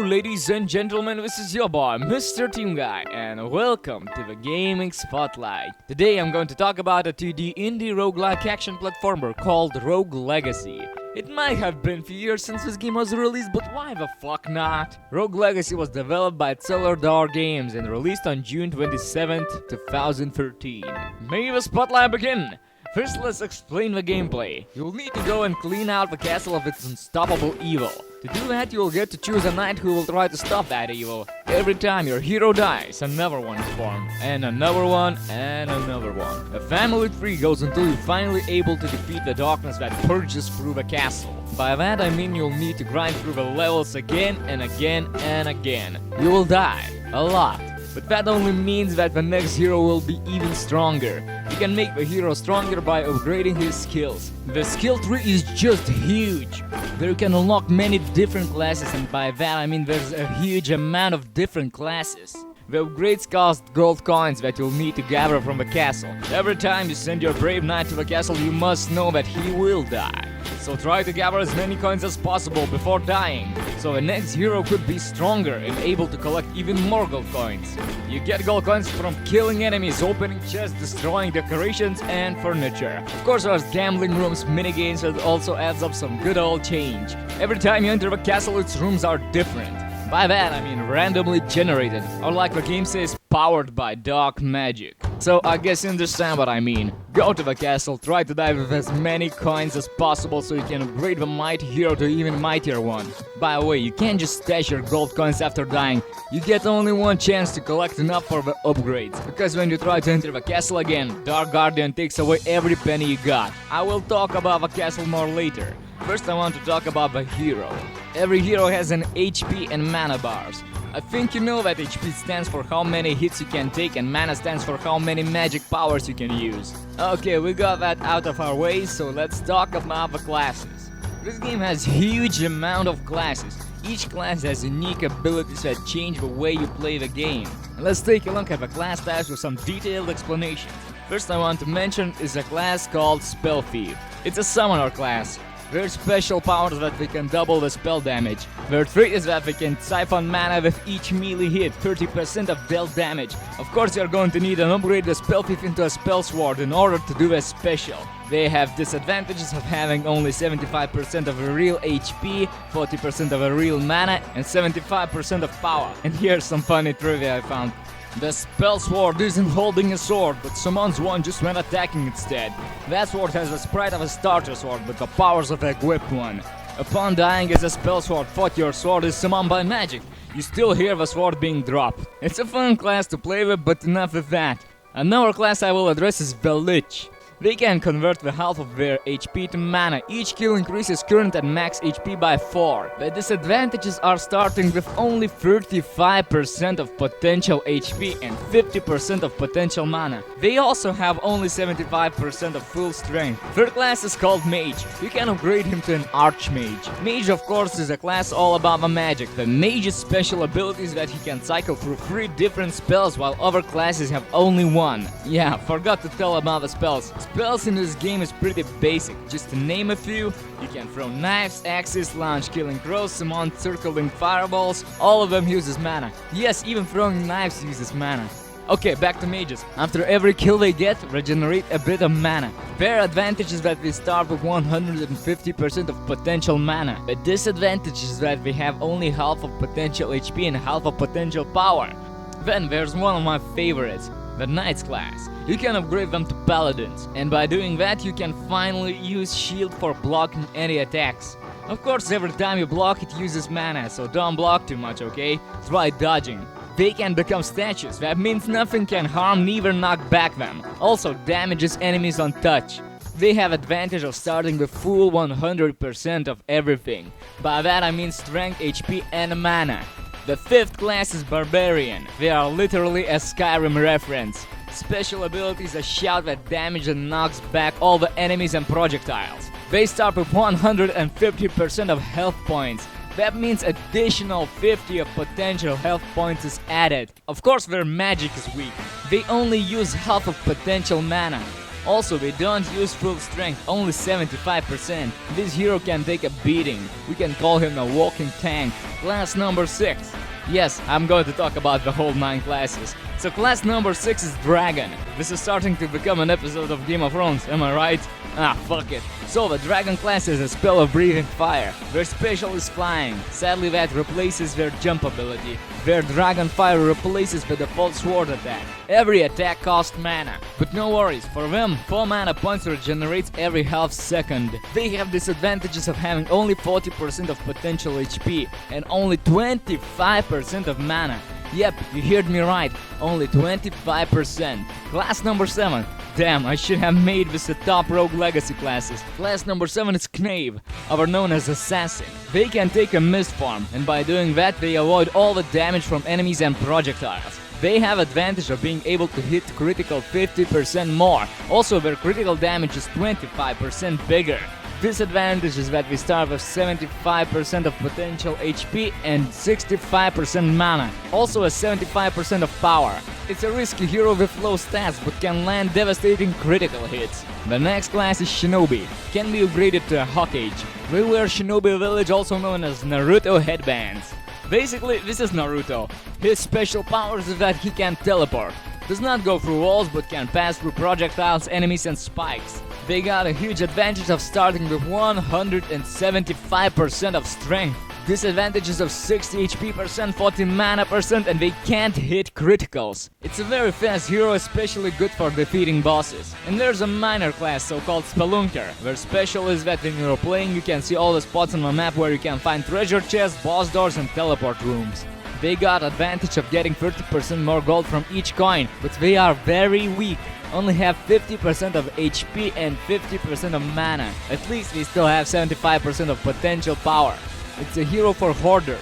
ladies and gentlemen, this is your boy MrTeamguy and welcome to the Gaming Spotlight. Today I'm going to talk about a 2D indie roguelike action platformer called Rogue Legacy. It might have been a few years since this game was released, but why the fuck not? Rogue Legacy was developed by Door Games and released on June 27th, 2013. May the spotlight begin! First, let's explain the gameplay. You'll need to go and clean out the castle of its unstoppable evil. To do that, you'll get to choose a knight who will try to stop that evil. Every time your hero dies, another one is formed, and another one, and another one. A family tree goes until you're finally able to defeat the darkness that purges through the castle. By that I mean you'll need to grind through the levels again and again and again. You will die. A lot. But that only means that the next hero will be even stronger. You can make the hero stronger by upgrading his skills. The skill tree is just huge. There you can unlock many different classes, and by that I mean there's a huge amount of different classes. The upgrades cost gold coins that you'll need to gather from the castle. Every time you send your brave knight to the castle, you must know that he will die. So try to gather as many coins as possible before dying, so the next hero could be stronger and able to collect even more gold coins. You get gold coins from killing enemies, opening chests, destroying decorations and furniture. Of course there's gambling rooms, minigames that also adds up some good old change. Every time you enter the castle, its rooms are different. By that I mean randomly generated, or like the game says, powered by dark magic. So I guess you understand what I mean. Go to the castle, try to die with as many coins as possible so you can upgrade the mighty hero to even mightier one. By the way, you can't just stash your gold coins after dying. You get only one chance to collect enough for the upgrades, because when you try to enter the castle again, Dark Guardian takes away every penny you got. I will talk about the castle more later. First I want to talk about the hero. Every hero has an HP and mana bars. I think you know that HP stands for how many hits you can take and mana stands for how many magic powers you can use. Okay, we got that out of our way, so let's talk about the classes. This game has huge amount of classes. Each class has unique abilities that change the way you play the game. Let's take a look at the class types with some detailed explanations. First I want to mention is a class called Spell Thief. It's a summoner class. Their special powers that they can double the spell damage. Their trait is that they can siphon mana with each melee hit, 30% of dealt damage. Of course you're going to need an upgrade the Spell Thief into a Spell Sword in order to do the special. They have disadvantages of having only 75% of a real HP, 40% of a real mana, and 75% of power. And here's some funny trivia I found. The Spell Sword isn't holding a sword, but summons one just when attacking instead. That sword has the sprite of a starter sword, but the powers of a equipped one. Upon dying as a Spell Sword fought, your sword is summoned by magic. You still hear the sword being dropped. It's a fun class to play with, but enough of that. Another class I will address is the Lich. They can convert the half of their HP to mana. Each kill increases current and max HP by 4. The disadvantages are starting with only 35% of potential HP and 50% of potential mana. They also have only 75% of full strength. Third class is called Mage. You can upgrade him to an Archmage. Mage of course is a class all about the magic. The Mage's special ability is that he can cycle through 3 different spells while other classes have only one. Yeah, forgot to tell about the spells. Spells in this game is pretty basic. Just to name a few, you can throw knives, axes, launch killing crows, summon circling fireballs. All of them uses mana. Yes, even throwing knives uses mana. Okay, back to mages. After every kill they get, regenerate a bit of mana. Their advantage is that they start with 150% of potential mana. The disadvantage is that they have only half of potential HP and half of potential power. Then there's one of my favorites, the Knights class. You can upgrade them to Paladins, and by doing that you can finally use shield for blocking any attacks. Of course every time you block it uses mana, so don't block too much, okay? Try dodging. They can become statues, that means nothing can harm neither knock back them. Also damages enemies on touch. They have advantage of starting with full 100% of everything. By that I mean strength, HP and mana. The fifth class is Barbarian. They are literally a Skyrim reference. Special ability is a shout that damages and knocks back all the enemies and projectiles. They start with 150% of health points. That means additional 50 of potential health points is added. Of course their magic is weak. They only use half of potential mana. Also, we don't use full strength, only 75%. This hero can take a beating. We can call him a walking tank. Class number 6. Yes, I'm going to talk about the whole 9 classes. So class number 6 is Dragon. This is starting to become an episode of Game of Thrones, am I right? Ah, fuck it. So the Dragon class is a spell of breathing fire. Their special is flying. Sadly, that replaces their jump ability. Their Dragon Fire replaces the default sword attack. Every attack costs mana. But no worries, for them, 4 mana points regenerates every half second. They have disadvantages of having only 40% of potential HP and only 25% of mana. Yep, you heard me right, only 25%. Class number 7. Damn, I should have made this the top rogue legacy classes. Class number 7 is Knave, other known as Assassin. They can take a mist farm, and by doing that they avoid all the damage from enemies and projectiles. They have advantage of being able to hit critical 50% more. Also, their critical damage is 25% bigger. Disadvantage is that we start with 75% of potential HP and 65% mana. Also a 75% of power. It's a risky hero with low stats but can land devastating critical hits. The next class is Shinobi. Can be upgraded to a Hokage. They wear Shinobi Village, also known as Naruto headbands. Basically, this is Naruto. His special powers is that he can teleport. Does not go through walls but can pass through projectiles, enemies and spikes. They got a huge advantage of starting with 175% of strength. Disadvantages of 60 HP percent, 40 mana percent, and they can't hit criticals. It's a very fast hero, especially good for defeating bosses. And there's a minor class, so-called Spelunker. Their special is that when you're playing you can see all the spots on the map where you can find treasure chests, boss doors and teleport rooms. They got advantage of getting 30% more gold from each coin, but they are very weak. Only have 50% of HP and 50% of mana. At least they still have 75% of potential power. It's a hero for hoarders.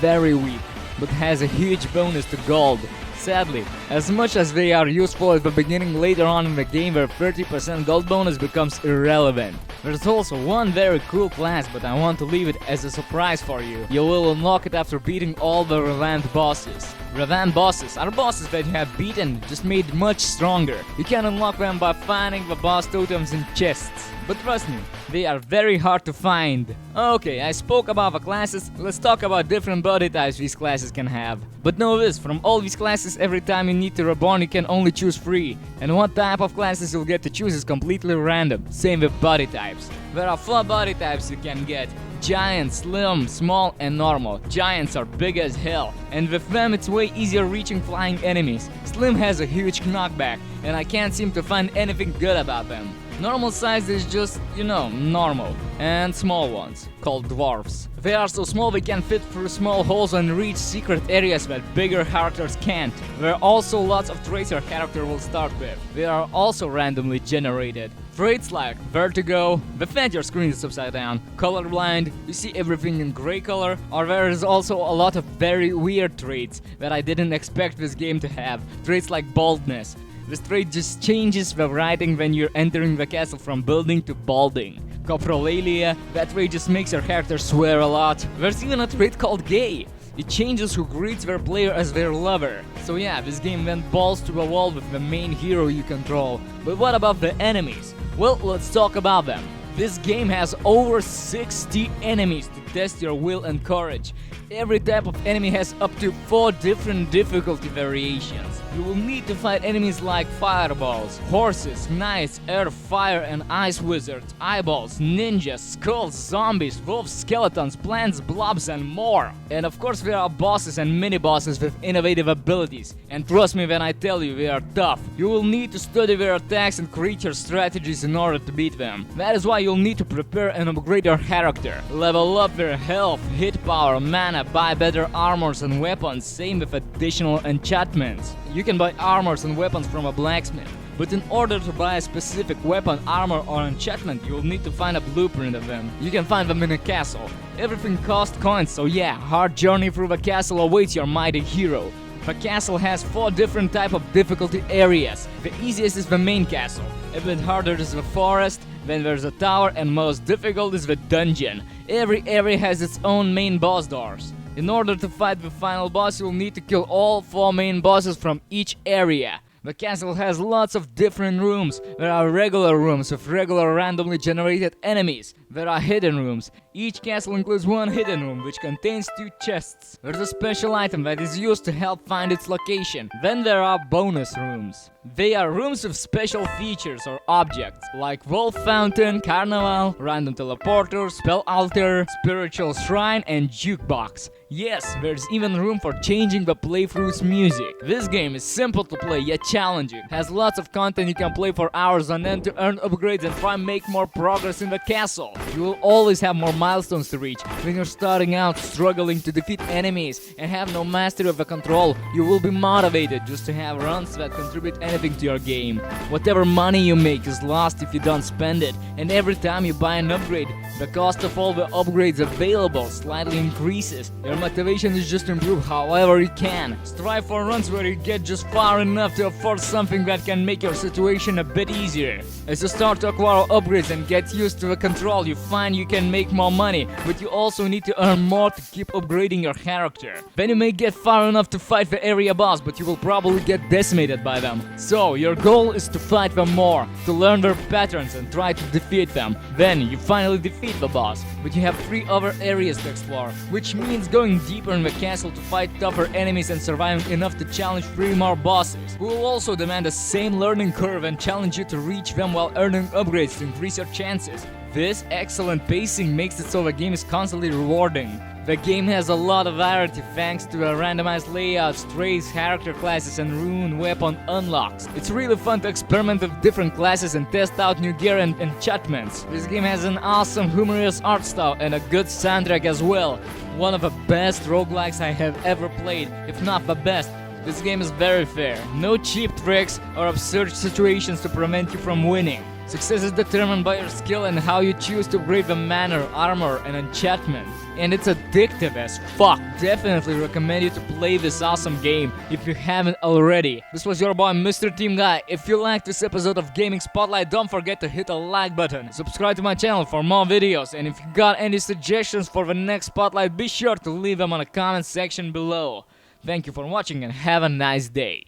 Very weak, but has a huge bonus to gold. Sadly, as much as they are useful at the beginning, later on in the game their 30% gold bonus becomes irrelevant. There's also one very cool class, but I want to leave it as a surprise for you. You will unlock it after beating all the revamped bosses. Revamped bosses are bosses that you have beaten, just made much stronger. You can unlock them by finding the boss totems in chests. But trust me, they are very hard to find. Okay, I spoke about the classes, let's talk about different body types these classes can have. But know this, from all these classes, every time you need to reborn you can only choose 3. And what type of classes you'll get to choose is completely random. Same with body types. There are 4 body types you can get. Giant, slim, small and normal. Giants are big as hell, and with them it's way easier reaching flying enemies. Slim has a huge knockback, and I can't seem to find anything good about them. Normal size is just, normal. And small ones, called dwarfs. They are so small they can fit through small holes and reach secret areas that bigger characters can't. There are also lots of traits your character will start with. They are also randomly generated. Traits like vertigo, the fact your screen is upside down, colorblind, you see everything in gray color, or there is also a lot of very weird traits that I didn't expect this game to have. Traits like boldness. This trait just changes the writing when you're entering the castle from building to balding. Coprolalia, that trait just makes your character swear a lot. There's even a trait called gay. It changes who greets their player as their lover. So yeah, this game went balls to the wall with the main hero you control. But what about the enemies? Well, let's talk about them. This game has over 60 enemies to test your will and courage. Every type of enemy has up to 4 different difficulty variations. You will need to fight enemies like fireballs, horses, knights, air, fire and ice wizards, eyeballs, ninjas, skulls, zombies, wolves, skeletons, plants, blobs and more. And of course there are bosses and mini-bosses with innovative abilities. And trust me when I tell you, they are tough. You will need to study their attacks and creature strategies in order to beat them. That is why you'll need to prepare and upgrade your character. Level up their health, hit power, mana, buy better armors and weapons, same with additional enchantments. You can buy armors and weapons from a blacksmith, but in order to buy a specific weapon, armor or enchantment, you'll need to find a blueprint of them. You can find them in a castle. Everything costs coins, so yeah, hard journey through the castle awaits your mighty hero. The castle has 4 different type of difficulty areas. The easiest is the main castle, a bit harder is the forest, then there's a tower, and most difficult is the dungeon. Every area has its own main boss doors. In order to fight the final boss, you'll need to kill all 4 main bosses from each area. The castle has lots of different rooms. There are regular rooms with regular randomly generated enemies. There are hidden rooms. Each castle includes one hidden room which contains 2 chests. There's a special item that is used to help find its location. Then there are bonus rooms. They are rooms with special features or objects like wolf fountain, carnival, random teleporter, spell altar, spiritual shrine and jukebox. Yes, there's even room for changing the playthrough's music. This game is simple to play yet challenging. Has lots of content you can play for hours on end to earn upgrades and try and make more progress in the castle. You will always have more milestones to reach. When you're starting out struggling to defeat enemies and have no mastery of the control, you will be motivated just to have runs that contribute anything to your game. Whatever money you make is lost if you don't spend it, and every time you buy an upgrade, the cost of all the upgrades available slightly increases. Your motivation is just to improve however you can. Strive for runs where you get just far enough to afford something that can make your situation a bit easier. As you start to acquire upgrades and get used to the control, you find you can make more money, but you also need to earn more to keep upgrading your character. Then you may get far enough to fight the area boss, but you will probably get decimated by them. So your goal is to fight them more, to learn their patterns and try to defeat them. Then you finally defeat the boss, but you have 3 other areas to explore, which means going deeper in the castle to fight tougher enemies and surviving enough to challenge 3 more bosses, who will also demand the same learning curve and challenge you to reach them while earning upgrades to increase your chances. This excellent pacing makes it so the game is constantly rewarding. The game has a lot of variety thanks to the randomized layouts, traits, character classes and rune weapon unlocks. It's really fun to experiment with different classes and test out new gear and enchantments. This game has an awesome humorous art style and a good soundtrack as well. One of the best roguelikes I have ever played, if not the best. This game is very fair. No cheap tricks or absurd situations to prevent you from winning. Success is determined by your skill and how you choose to upgrade the manor, armor, and enchantment. And it's addictive as fuck. Definitely recommend you to play this awesome game if you haven't already. This was your boy MrTeamguy. If you liked this episode of Gaming Spotlight, don't forget to hit the like button. Subscribe to my channel for more videos. And if you got any suggestions for the next Spotlight, be sure to leave them on the comment section below. Thank you for watching and have a nice day.